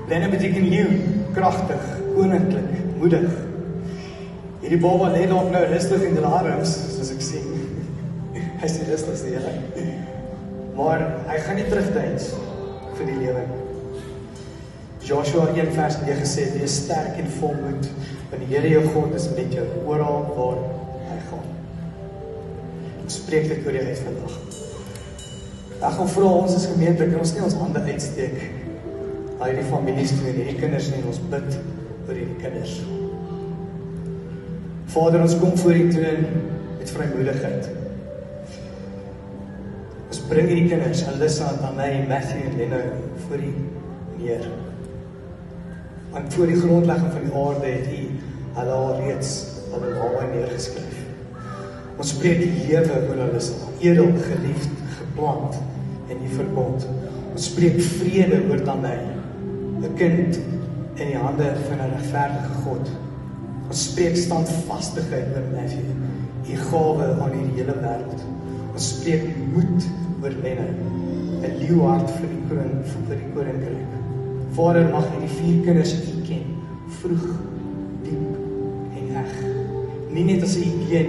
Blenheim beteken leeu, kragtig, koninklik, moedig. Hierdie baba lê dalk nou rustig in die arms, soos ek sien. Hy is nie rustig nie, julle. Maar hy gaan nie terugdeins vir die lewe. Joshua 1 vers 9 sê, wees sterk en volmoed, want die Here jou God is met jou oral waar hy gaan. Ek spreek dit oor jou uit vandag. Ek gaan vra ons as gemeente, kan ons nie ons hande uitsteek na hierdie families toe en hierdie kinders nie, ons bid oor hierdie kinders. Vader, ons kom voor U toe met vrymoedigheid. Ons bring hierdie kinders, Alyssa, Tanay, Matthew en Leno voor U neer. Want voor die grondlegging van die aarde het U hulle al reeds op 'n naam neergeskryf. Ons spreek die lewe oor Alyssa, edel, geliefd, geplant in U verbond. Ons spreek vrede oor Tanay, 'n kind in die hande van 'n regverdige God. Ons spreek standvastigheid oor Matthew, U gawe aan hierdie hele wêreld. Ons spreek moed oor Leno, 'n leeuhart vir die koninkryk. Vader, mag hierdie 4 kinders U ken, vroeg, diep en eg. Nie net as 'n idee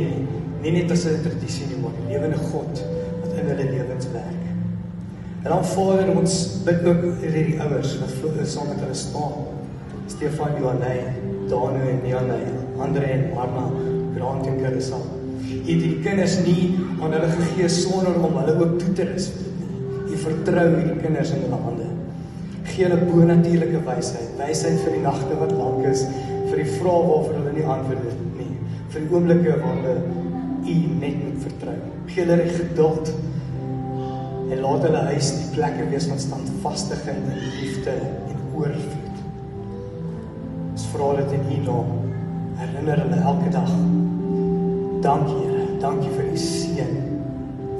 nie net as 'n tradisie nie, maar die lewende God wat in hulle lewens werk. En dan Vader, ons bid ook oor hierdie ouers wat saam met hulle staan. Stefan, Johanay, Danu en Neanay, Andre en Marna, Grant en Carissa. U het die kinders nie aan hulle gegee sonder om hulle ook toe te rus. U vertrou hierdie kinders in hulle hande. Gee hulle bonatuurlike wysheid vir die nagte wat lank is, vir die vrae waarvoor hulle nie antwoord het nie, vir die oomblikke waar hulle U net moet vertrou. Gee hulle die geduld en laat hulle huis die plekke wees van standvastigheid en liefde en oorvloed. Ons vra dit in U naam. Herinner hulle elke dag. Dankie Here, dankie vir die seën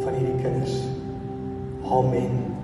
van hierdie kinders. Amen.